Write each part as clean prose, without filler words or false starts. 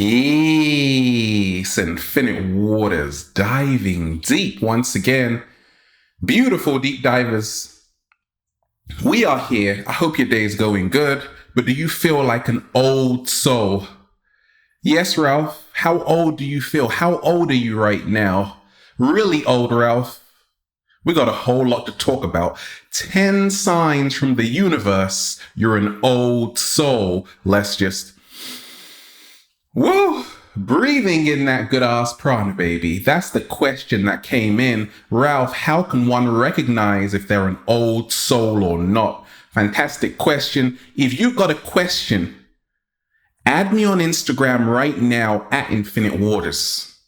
Peace, infinite waters, diving deep once again. Beautiful deep divers. We are here. I hope your day is going good, but do you feel like an old soul? Yes, Ralph. How old do you feel? How old are you right now? Really old, Ralph. We got a whole lot to talk about. 10 signs from the universe you're an old soul. Let's just breathing in that good ass prana, baby. That's the question that came in. Ralph, how can one recognize if they're an old soul or not? Fantastic question. If you've got a question, add me on Instagram right now at Infinite Waters.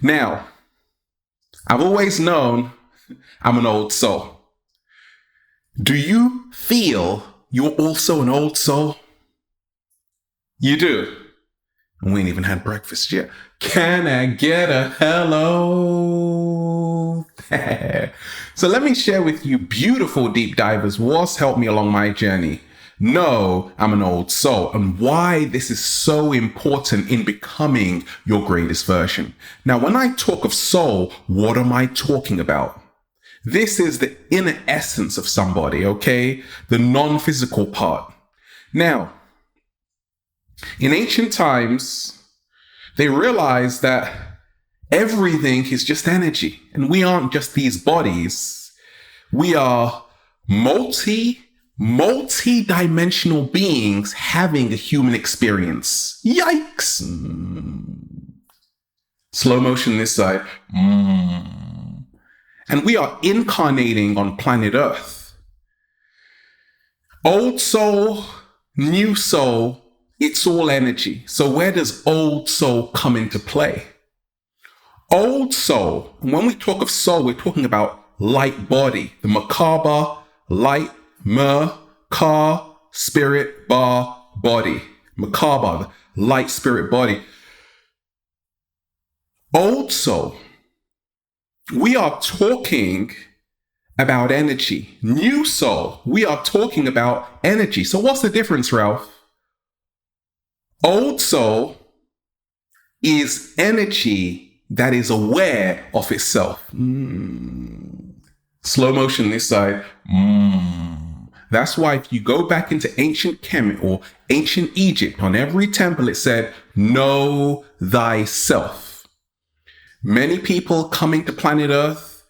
Now, I've always known I'm an old soul. Do you feel you're also an old soul? You do. We ain't even had breakfast yet. Can I get a hello? So let me share with you, beautiful deep divers, what's helped me along my journey. No, I'm an old soul, and why this is so important in becoming your greatest version. Now, when I talk of soul, what am I talking about? This is the inner essence of somebody, okay? The non-physical part. Now, in ancient times, they realized that everything is just energy, and we aren't just these bodies. We are multi-dimensional beings having a human experience. Yikes! Slow motion this side. And we are incarnating on planet Earth. Old soul, new soul, it's all energy. So where does old soul come into play? Old soul, when we talk of soul, we're talking about light body. The macabre, light, car, spirit, bar, body. Macabre, light, spirit, body. Old soul, we are talking about energy. New soul, we are talking about energy. So what's the difference, Ralph? Old soul is energy that is aware of itself. Slow motion this side. That's why if you go back into ancient Kemet or ancient Egypt, on every temple it said, know thyself. Many people coming to planet Earth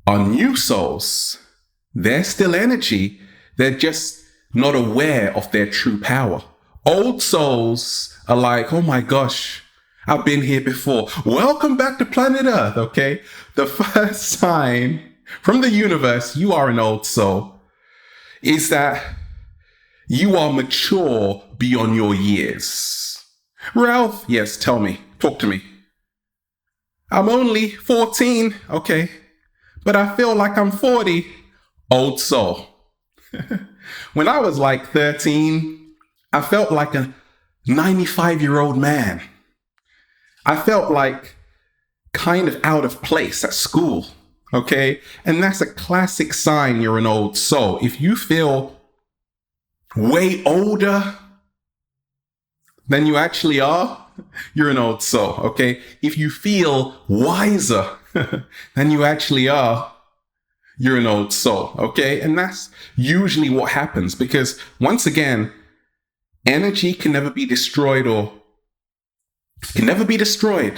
are new souls. They're still energy. They're just not aware of their true power. Old souls are like, oh my gosh, I've been here before. Welcome back to planet Earth, okay? The first sign from the universe you are an old soul is that you are mature beyond your years. Ralph, yes, tell me, talk to me. I'm only 14, okay, but I feel like I'm 40. Old soul. When I was like 13, I felt like a 95-year-old man. I felt like kind of out of place at school, okay? And that's a classic sign you're an old soul. If you feel way older than you actually are, you're an old soul, okay? If you feel wiser than you actually are, you're an old soul, okay? And that's usually what happens because, once again, energy can never be destroyed,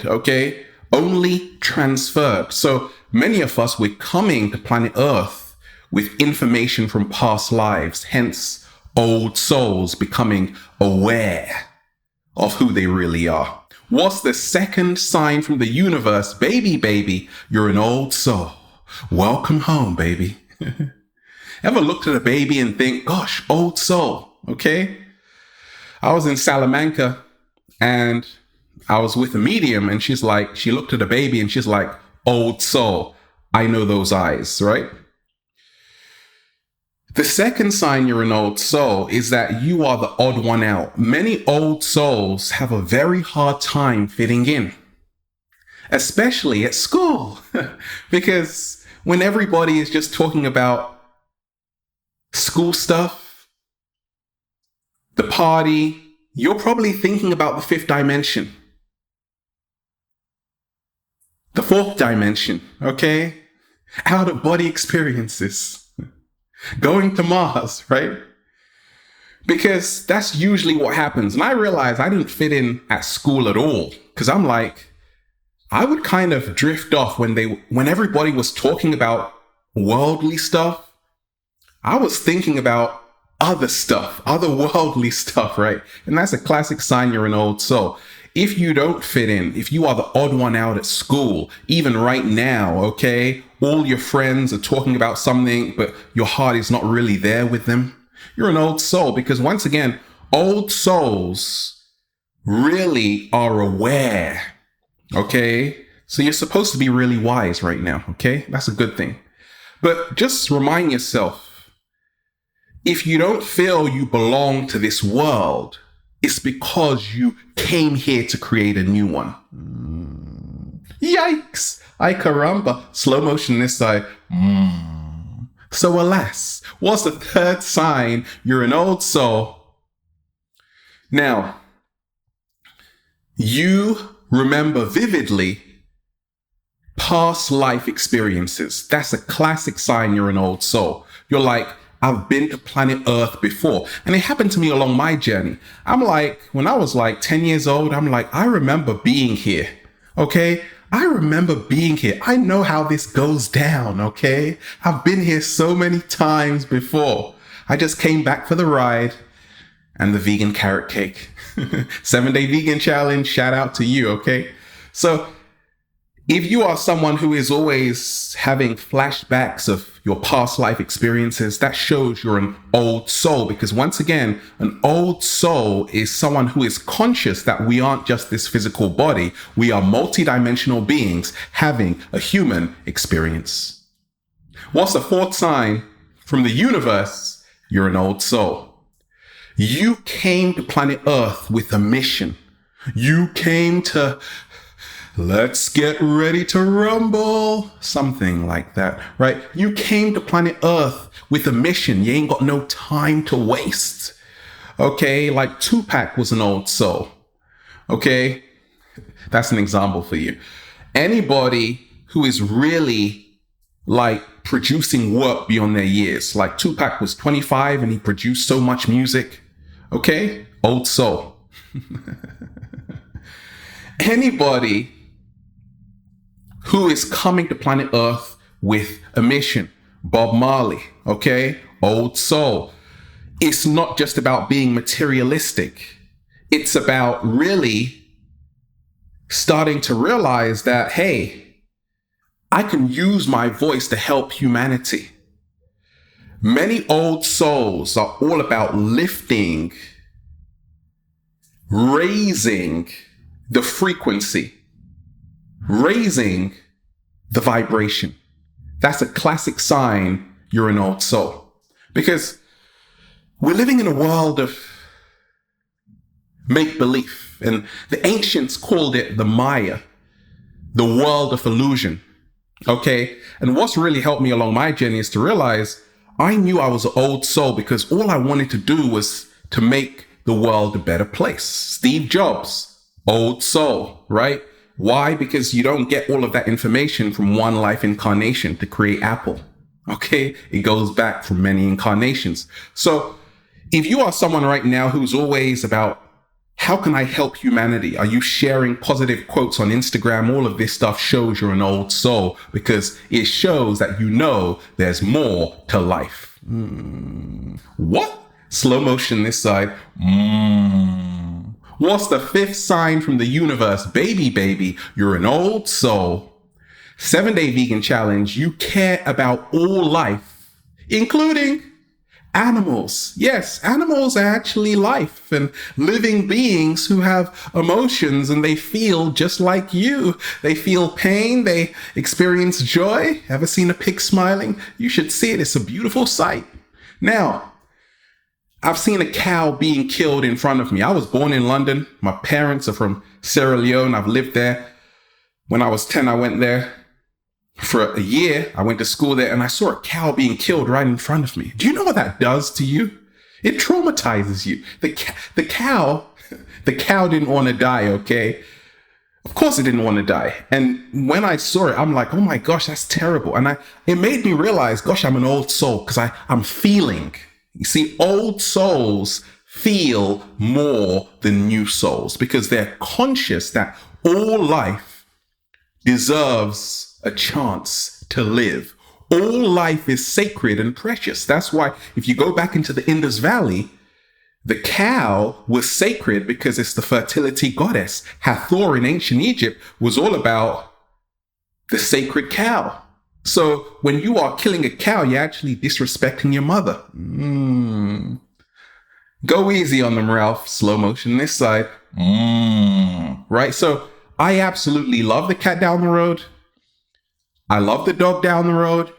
okay? Only transferred. So many of us, we're coming to planet Earth with information from past lives, hence old souls becoming aware of who they really are. What's the second sign from the universe? Baby, you're an old soul. Welcome home, baby. Ever looked at a baby and think, gosh, old soul, okay? I was in Salamanca and I was with a medium and she looked at a baby and she's like, old soul. I know those eyes, right? The second sign you're an old soul is that you are the odd one out. Many old souls have a very hard time fitting in, especially at school, because when everybody is just talking about school stuff, the party, you're probably thinking about the fifth dimension, the fourth dimension, okay? Out of body experiences, going to Mars, right? Because that's usually what happens. And I realized I didn't fit in at school at all. Because I'm like, I would kind of drift off when everybody was talking about worldly stuff. I was thinking about other stuff, other worldly stuff, right? And that's a classic sign you're an old soul. If you don't fit in, if you are the odd one out at school, even right now, okay, all your friends are talking about something, but your heart is not really there with them, you're an old soul. Because once again, old souls really are aware, okay? So you're supposed to be really wise right now, okay? That's a good thing. But just remind yourself, if you don't feel you belong to this world, it's because you came here to create a new one. Yikes! Ay caramba. Slow motion this side. So alas, what's the third sign you're an old soul? Now, you remember vividly past life experiences. That's a classic sign you're an old soul. You're like, I've been to planet Earth before. And it happened to me along my journey. I'm like, when I was like 10 years old, I'm like, I remember being here. Okay? I remember being here. I know how this goes down. Okay? I've been here so many times before. I just came back for the ride and the vegan carrot cake. 7-day vegan challenge. Shout out to you. Okay? So if you are someone who is always having flashbacks of your past life experiences, that shows you're an old soul. Because once again, an old soul is someone who is conscious that we aren't just this physical body. We are multidimensional beings having a human experience. What's the fourth sign from the universe? You're an old soul. You came to planet Earth with a mission. You came to let's get ready to rumble. Something like that, right? You came to planet Earth with a mission. You ain't got no time to waste. Okay, like Tupac was an old soul. Okay, that's an example for you. Anybody who is really like producing work beyond their years, like Tupac was 25 and he produced so much music. Okay, old soul. Anybody who is coming to planet Earth with a mission. Bob Marley, okay? Old soul. It's not just about being materialistic. It's about really starting to realize that, hey, I can use my voice to help humanity. Many old souls are all about lifting, raising the frequency, raising the vibration. That's a classic sign you're an old soul. Because we're living in a world of make-believe. And the ancients called it the Maya, the world of illusion. Okay? And what's really helped me along my journey is to realize I knew I was an old soul because all I wanted to do was to make the world a better place. Steve Jobs, old soul, right? Why? Because you don't get all of that information from one life incarnation to create Apple. Okay? It goes back from many incarnations. So if you are someone right now who's always about, how can I help humanity? Are you sharing positive quotes on Instagram? All of this stuff shows you're an old soul because it shows that you know there's more to life. What? Slow motion this side. What's the fifth sign from the universe? Baby, you're an old soul. 7-day vegan challenge. You care about all life, including animals. Yes, animals are actually life and living beings who have emotions and they feel just like you. They feel pain. They experience joy. Ever seen a pig smiling? You should see it. It's a beautiful sight. Now, I've seen a cow being killed in front of me. I was born in London. My parents are from Sierra Leone. I've lived there. When I was 10, I went there for a year. I went to school there and I saw a cow being killed right in front of me. Do you know what that does to you? It traumatizes you. The cow, the cow didn't want to die, okay? Of course it didn't want to die. And when I saw it, I'm like, oh my gosh, that's terrible. And it made me realize, gosh, I'm an old soul because I'm feeling. You see, old souls feel more than new souls because they're conscious that all life deserves a chance to live. All life is sacred and precious. That's why if you go back into the Indus Valley, the cow was sacred because it's the fertility goddess. Hathor in ancient Egypt was all about the sacred cow. So when you are killing a cow, you're actually disrespecting your mother. Go easy on them, Ralph. Slow motion this side. Right? So I absolutely love the cat down the road. I love the dog down the road.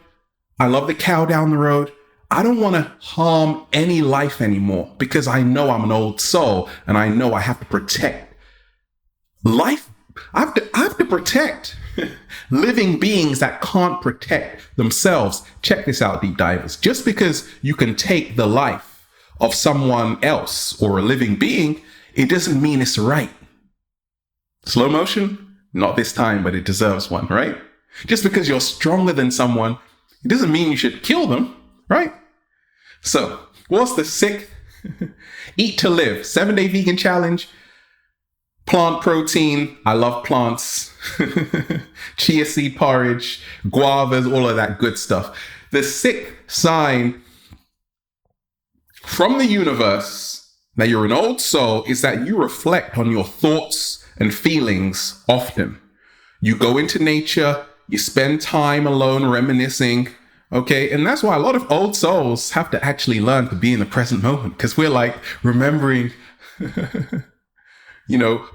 I love the cow down the road. I don't want to harm any life anymore because I know I'm an old soul and I know I have to protect life. I have to protect living beings that can't protect themselves. Check this out, deep divers. Just because you can take the life of someone else or a living being, it doesn't mean it's right. Slow motion? Not this time, but it deserves one, right? Just because you're stronger than someone, it doesn't mean you should kill them, right? So, what's the sixth? Eat to live, 7-day vegan challenge. Plant protein. I love plants. Chia seed porridge, guavas, all of that good stuff. The sixth sign from the universe that you're an old soul is that you reflect on your thoughts and feelings often. You go into nature, you spend time alone reminiscing, okay? And that's why a lot of old souls have to actually learn to be in the present moment because we're like remembering,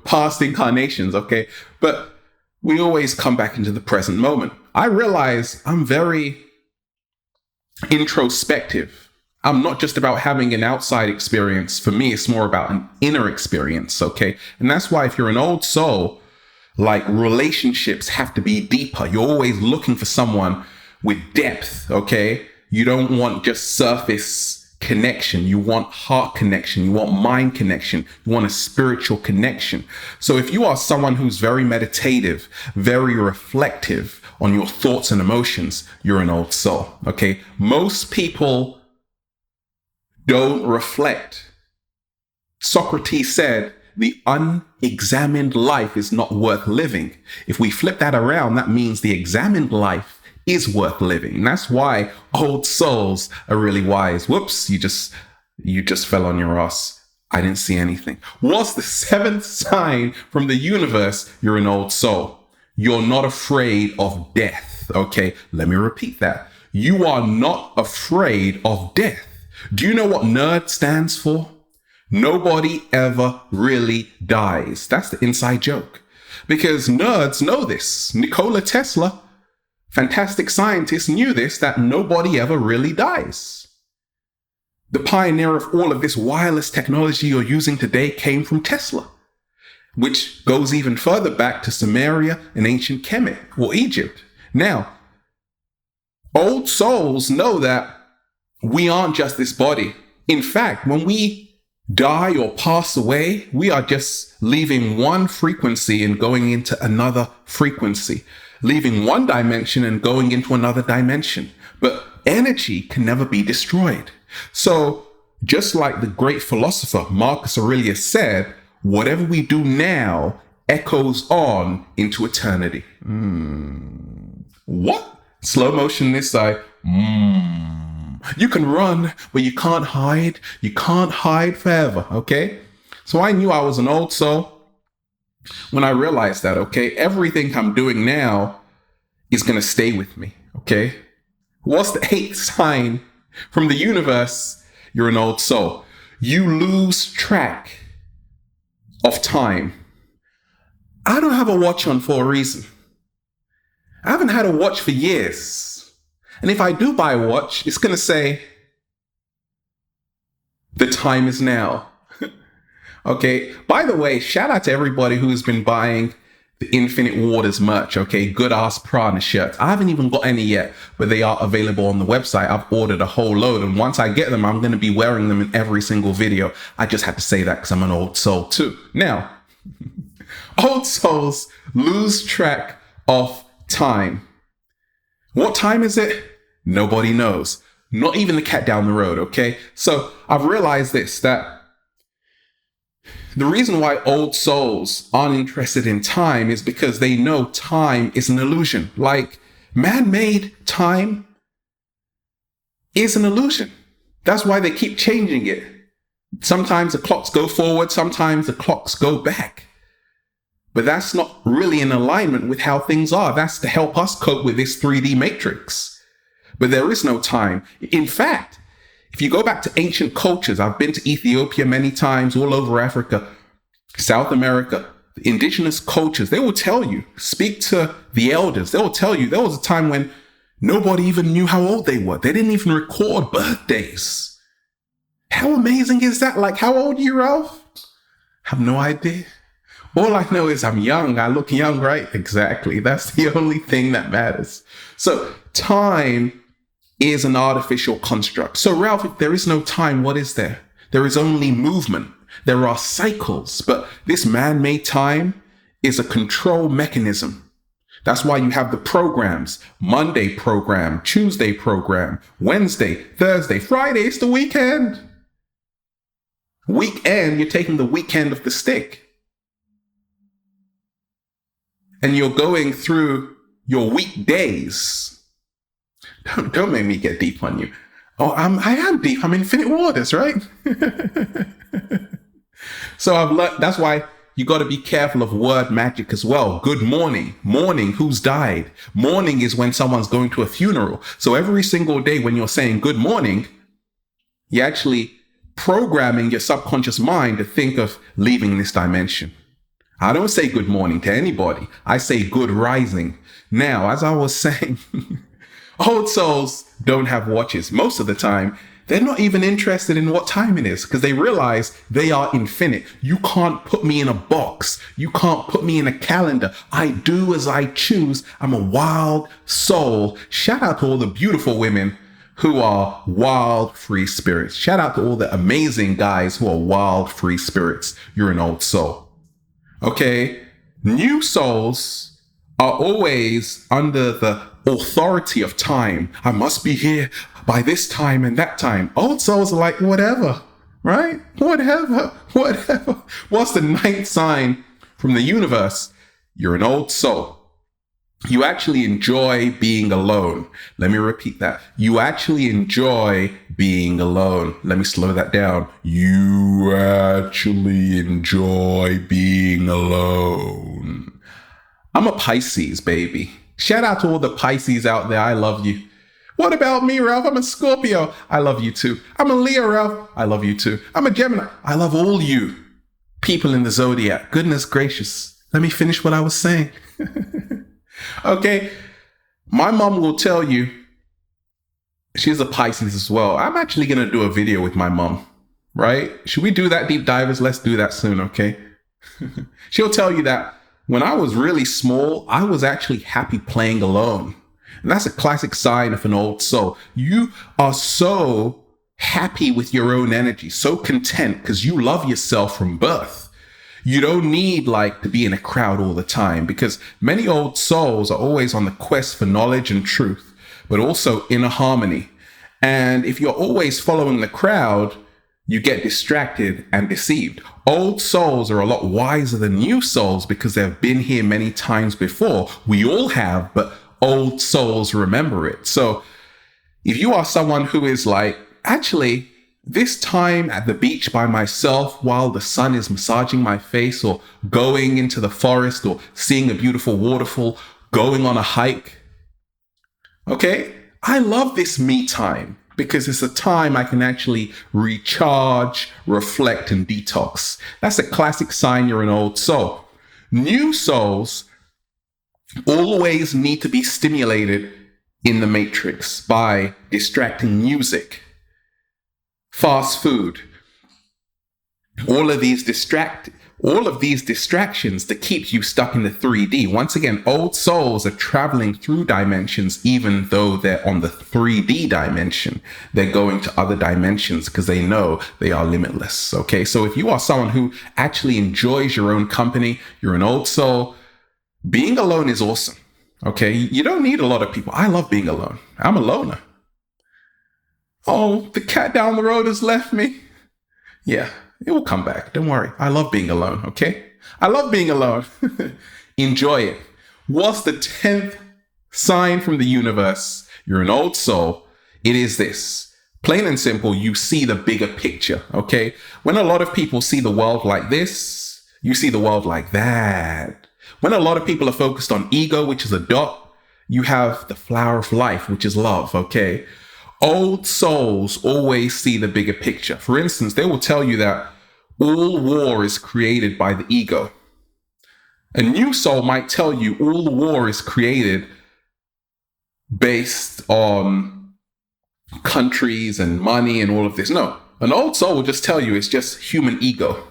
past incarnations, okay? But we always come back into the present moment. I realize I'm very introspective. I'm not just about having an outside experience. For me, it's more about an inner experience, okay? And that's why if you're an old soul, like relationships have to be deeper. You're always looking for someone with depth, okay? You don't want just surface connection. You want heart connection. You want mind connection. You want a spiritual connection. So if you are someone who's very meditative, very reflective on your thoughts and emotions, you're an old soul, okay? Most people don't reflect. Socrates said, the unexamined life is not worth living. If we flip that around, that means the examined life is worth living. And that's why old souls are really wise. Whoops, you just fell on your ass. I didn't see anything. What's the seventh sign from the universe? You're an old soul. You're not afraid of death. Okay, let me repeat that. You are not afraid of death. Do you know what NERD stands for? Nobody ever really dies. That's the inside joke. Because nerds know this. Nikola Tesla, fantastic scientist, knew this, that nobody ever really dies. The pioneer of all of this wireless technology you're using today came from Tesla, which goes even further back to Sumeria and ancient Kemet or Egypt. Now, old souls know that we aren't just this body. In fact, when we die or pass away, we are just leaving one frequency and going into another frequency, leaving one dimension and going into another dimension. But energy can never be destroyed. So just like the great philosopher Marcus Aurelius said, whatever we do now echoes on into eternity. What? Slow motion this side. You can run, but you can't hide. You can't hide forever, okay? So I knew I was an old soul when I realized that, okay? Everything I'm doing now is going to stay with me, okay? What's the eighth sign from the universe? You're an old soul. You lose track of time. I don't have a watch on for a reason. I haven't had a watch for years. And if I do buy a watch, it's going to say, the time is now. Okay. By the way, shout out to everybody who's been buying the Infinite Waters merch, okay? Good ass prana shirts. I haven't even got any yet, but they are available on the website. I've ordered a whole load, and once I get them, I'm going to be wearing them in every single video. I just had to say that because I'm an old soul too. Now, old souls lose track of time. What time is it? Nobody knows. Not even the cat down the road, okay? So I've realized this, that the reason why old souls aren't interested in time is because they know time is an illusion. Like, man-made time is an illusion. That's why they keep changing it. Sometimes the clocks go forward, sometimes the clocks go back. But that's not really in alignment with how things are. That's to help us cope with this 3D matrix. But there is no time. In fact, if you go back to ancient cultures, I've been to Ethiopia many times, all over Africa, South America, the indigenous cultures, they will tell you, speak to the elders, they will tell you there was a time when nobody even knew how old they were. They didn't even record birthdays. How amazing is that? Like, how old are you, Ralph? Have no idea. All I know is I'm young. I look young, right? Exactly. That's the only thing that matters. So time is an artificial construct. So Ralph, if there is no time, what is there? There is only movement. There are cycles, but this man-made time is a control mechanism. That's why you have the programs: Monday program, Tuesday program, Wednesday, Thursday, Friday, it's the weekend. Weekend, you're taking the weekend of the stick. And you're going through your weekdays. Don't make me get deep on you. Oh, I am deep. I'm Infinite Waters, right? So I've learned, that's why you got to be careful of word magic as well. Good morning. Morning, who's died? Morning is when someone's going to a funeral. So every single day when you're saying good morning, you're actually programming your subconscious mind to think of leaving this dimension. I don't say good morning to anybody. I say good rising. Now, as I was saying, old souls don't have watches. Most of the time, they're not even interested in what time it is because they realize they are infinite. You can't put me in a box. You can't put me in a calendar. I do as I choose. I'm a wild soul. Shout out to all the beautiful women who are wild free spirits. Shout out to all the amazing guys who are wild free spirits. You're an old soul. Okay? New souls are always under the authority of time. I must be here by this time and that time. Old souls are like, whatever, right? Whatever. What's the ninth sign from the universe? You're an old soul. You actually enjoy being alone. Let me repeat that. You actually enjoy being alone. Let me slow that down. You actually enjoy being alone. I'm a Pisces, baby. Shout out to all the Pisces out there. I love you. What about me, Ralph? I'm a Scorpio. I love you too. I'm a Leo, Ralph. I love you too. I'm a Gemini. I love all you people in the zodiac. Goodness gracious. Let me finish what I was saying. Okay. My mom will tell you she's a Pisces as well. I'm actually going to do a video with my mom, right? Should we do that, deep divers? Let's do that soon, okay? She'll tell you that when I was really small, I was actually happy playing alone. And that's a classic sign of an old soul. You are so happy with your own energy, so content because you love yourself from birth. You don't need to be in a crowd all the time because many old souls are always on the quest for knowledge and truth, but also inner harmony. And if you're always following the crowd, you get distracted and deceived. Old souls are a lot wiser than new souls because they've been here many times before. We all have, but old souls remember it. So if you are someone who is actually, this time at the beach by myself while the sun is massaging my face, or going into the forest, or seeing a beautiful waterfall, going on a hike. Okay, I love this me time because it's a time I can actually recharge, reflect, and detox. That's a classic sign you're an old soul. New souls always need to be stimulated in the matrix by distracting music, fast food. All of these all of these distractions to keep you stuck in the 3D. Once again, old souls are traveling through dimensions, even though they're on the 3D dimension. They're going to other dimensions because they know they are limitless. Okay. So if you are someone who actually enjoys your own company, you're an old soul, being alone is awesome. Okay. You don't need a lot of people. I love being alone. I'm a loner. Oh, the cat down the road has left me. Yeah, it will come back. Don't worry. I love being alone, okay? I love being alone. Enjoy it. What's the 10th sign from the universe? You're an old soul. It is this. Plain and simple, you see the bigger picture, okay? When a lot of people see the world like this, you see the world like that. When a lot of people are focused on ego, which is a dot, you have the flower of life, which is love, okay? Old souls always see the bigger picture. For instance, they will tell you that all war is created by the ego. A new soul might tell you all war is created based on countries and money and all of this. No, an old soul will just tell you it's just human ego.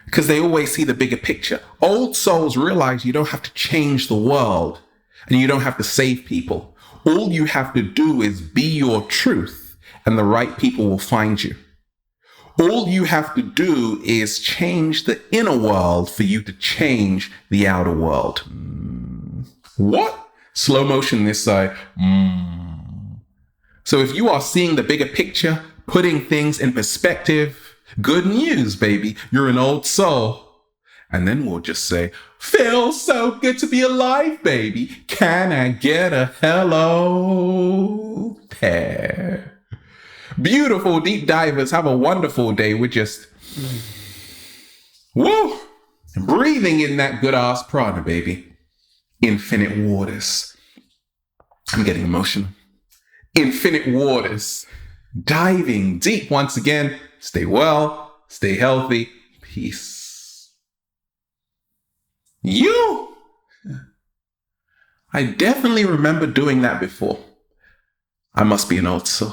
Because they always see the bigger picture. Old souls realize you don't have to change the world and you don't have to save people. All you have to do is be your truth and the right people will find you. All you have to do is change the inner world for you to change the outer world. What? Slow motion this side. So if you are seeing the bigger picture, putting things in perspective, good news, baby. You're an old soul. And then we'll just say, feels so good to be alive, baby. Can I get a hello there? Beautiful deep divers. Have a wonderful day. We're just, woo, breathing in that good ass prana, baby. Infinite waters. I'm getting emotional. Infinite waters. Diving deep once again. Stay well, stay healthy. Peace. I definitely remember doing that before. I must be an old soul.